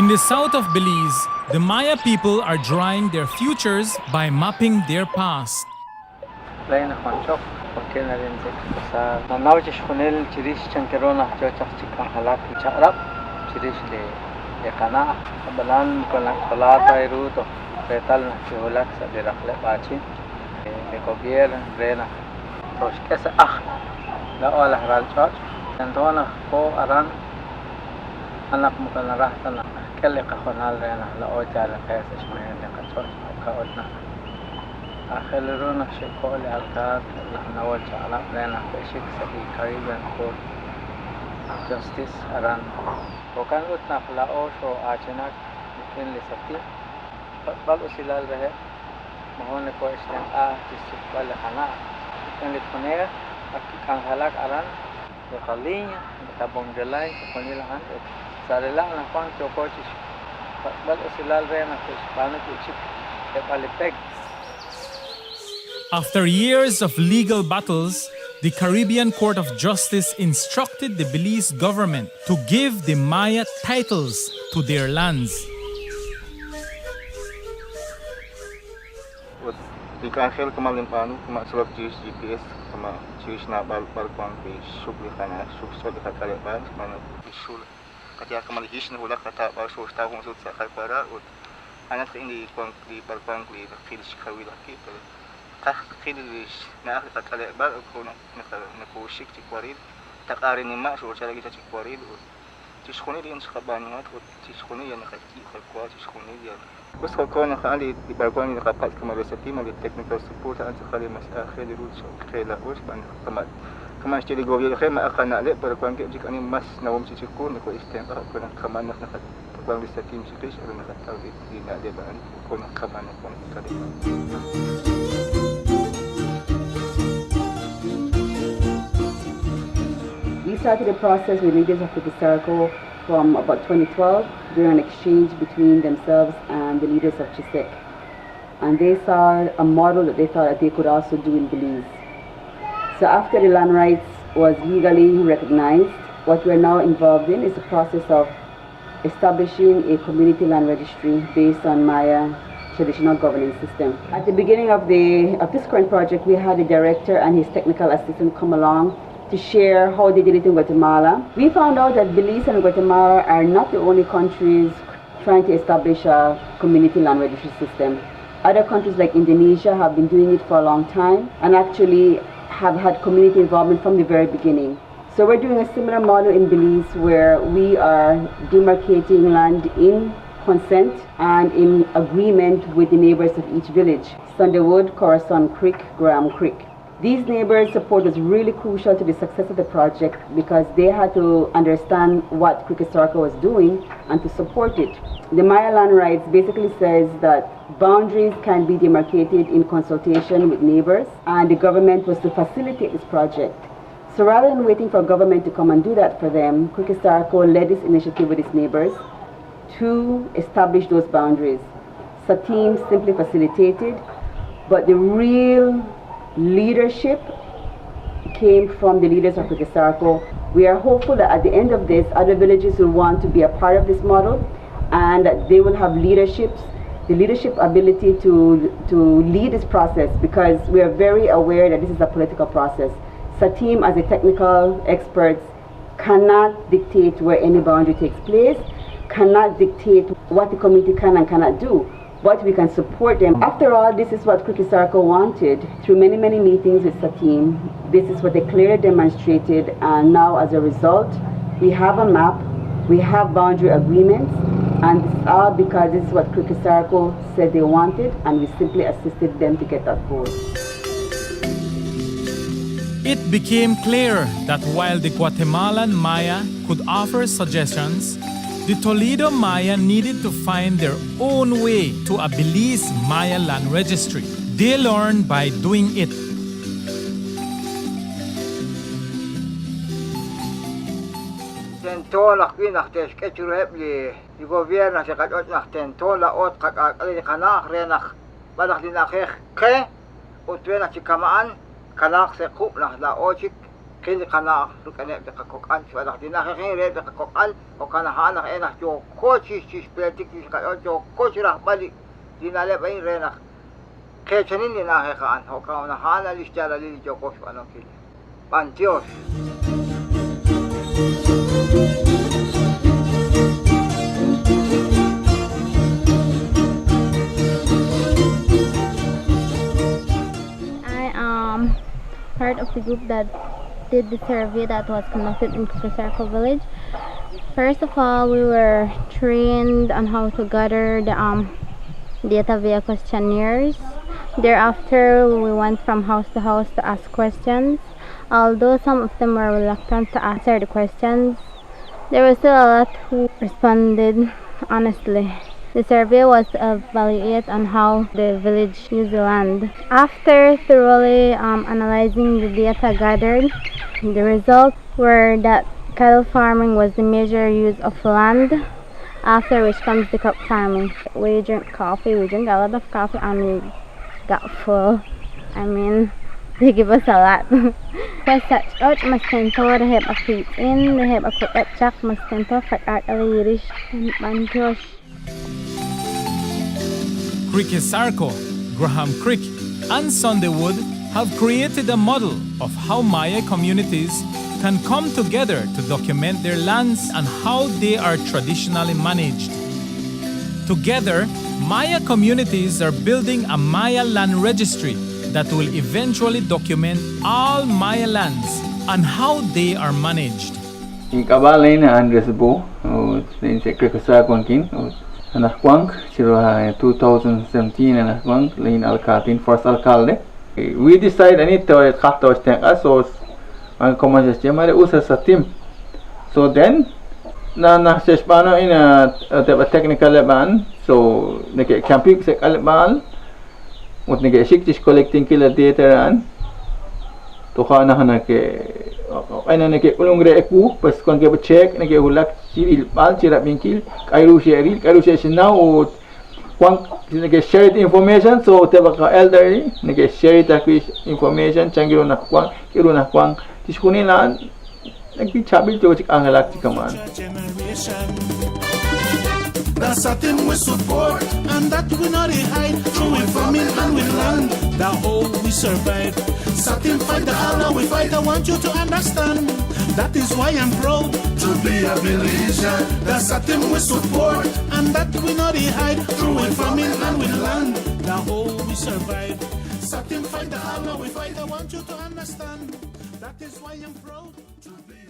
In the south of Belize, the Maya people are drawing their futures by mapping their past. لين خنشوف وكنا لنزك بس نناوج شخنيل تريش شنكرونا جوتش كان حلاك شعرب تريش لقناع بلان كنا خلاطة يروتو بيتالنا شهولك سبيرك لباتشين لكوبير برينا توش كيس لا أوله رالشوش انتونا كو أران أنا ممكن راحتنا كل قخونال رينا لا أوجال كيس شمعين لقشوش كأودنا آخرون شكول الكاد لحنا وجعنا لنا بشيك سبي قريبا كور justice aran وكان أتنا فلا أوش وآجناك ممكن لساتيم بل أسيلال رहे مهون كويس لين جسد بل خنا ممكن لتكونير كان هلاك aran يخليني بتابون جلاي كوني لهان سارلا نفان توكوشش بل أسيلال رहे نفس بانك يشيك يبالي بيج. After years of legal battles, the Caribbean Court of Justice instructed the Belize government to give the Maya titles to their lands. Ikan khel kemarin panu kemak selap jenis GPS kemak jenis nabal balkon di subli kana sub sod kata lepas mana isul ketika kemarin jenis hula kata baru setahun sudah sakal para ut anak ini di balkon di kiri sekali lagi kah kiri na kata lepas aku nak kusik cikwarid tak hari ni mak suruh cari kita cikwarid ut ciskoni dia nak banyak ut ciskoni yang nak kuat ciskoni dia. بس كون خالي بالكون نقابات كما SATIIM والتكنيكال سبورت أنت خالي مسألة خالي روتش خيلا وش بان كمان اشتري جوبي خير ما أخذنا عليه بالكون كيف أني مس نوم تشكون نكو استنقاء كنا كمان نخد بالكون SATIIM شكلش أو نخد تاوي دينا عليه بان كنا كمان نكون كذي. We started the process with leaders of Crique Sarco from about 2012 during an exchange between themselves and the leaders of CHISEC. And they saw a model that they thought that they could also do in Belize. So after the land rights was legally recognized, what we're now involved in is the process of establishing a community land registry based on Maya traditional governance system. At the beginning of this current project, we had the director and his technical assistant come along to share how they did it in Guatemala. We found out that Belize and Guatemala are not the only countries trying to establish a community land registry system. Other countries like Indonesia have been doing it for a long time and actually have had community involvement from the very beginning. So we're doing a similar model in Belize where we are demarcating land in consent and in agreement with the neighbors of each village. Sunderwood, Corazon Creek, Graham Creek. These neighbors' support was really crucial to the success of the project because they had to understand what Crique Sarco was doing and to support it. The Maya land rights basically says that boundaries can be demarcated in consultation with neighbors, and the government was to facilitate this project. So rather than waiting for government to come and do that for them, Crique Sarco led this initiative with its neighbors to establish those boundaries. SATIIM simply facilitated, but the real leadership came from the leaders of Crique Sarco. We are hopeful that at the end of this, other villages will want to be a part of this model and that they will have the leadership ability to lead this process because we are very aware that this is a political process. SATIIM as a technical experts cannot dictate where any boundary takes place, cannot dictate what the community can and cannot do. But we can support them. After all, this is what Crique Sarco wanted. Through many, many meetings with SATIIM, this is what they clearly demonstrated, and now as a result, we have a map, we have boundary agreements, and this is all because this is what Crique Sarco said they wanted, and we simply assisted them to get that goal. It became clear that while the Guatemalan Maya could offer suggestions, the Toledo Maya needed to find their own way to a Belize Maya land registry. They learn by doing it. Tentola qui nach der Sketchurepli, die Gouverneur se kat nach tentola ot kat ali kana renach, badak di nach ke, utwe nach kamaan, kana se kup nach la ochik, kin kana lukane be kakokan, badak di nach re be kakokan, o kana hanach enach jo kochi chi spetik di kat jo kochi rah bali, di nale bain renach. Ke chanin di nach khaan, o ka na hala listala li jo kosh anon kil. Pantios. Part of the group that did the survey that was conducted in Crique Sarco village. First of all, we were trained on how to gather the data via questionnaires. Thereafter, we went from house to house to ask questions. Although some of them were reluctant to answer the questions, there were still a lot who responded honestly. The survey was to evaluate on how the village used the land. After thoroughly analyzing the data gathered, the results were that cattle farming was the major use of land, after which comes the crop farming. We drink coffee, we drink a lot of coffee, and we got full. I mean, they give us a lot. Was such out mas tento the heb a feet in, the heb a cook at chak mas tento fat art alirish and banjosh. Crique Sarco, Graham Crick, and Sunday Wood have created a model of how Maya communities can come together to document their lands and how they are traditionally managed. Together, Maya communities are building a Maya land registry that will eventually document all Maya lands and how they are managed. In Kabalain Andres Bo, in Crique Sarco anak kwang siro 2017 anak kwang lain alkatin first alcalde. We decide ani to khafto steng asos ang common system are usa SATIIM. So then na sespano in a technical leban, so nake camping sek alban mut nake siktis collecting kila data ran to khana hanake ana nake ulungre eku pas kon ke check nake hulak civil bal chira binkil kairu share now kwang nake share information so teba ka elderly nake share ta information changiro na kwang kiro na kwang tiskunin lan nake chabil to chik angalak chikaman. The SATIIM we support, and that we not hide. Through famine and with land, the whole we survive. SATIIM fight the Allah, we fight. I want you to understand. That is why I'm proud to be a Belizean. The SATIIM we support, and that we not hide. Through famine and with land, the whole we survive. SATIIM fight the Allah, we fight. I want you to understand. That is why I'm proud to be.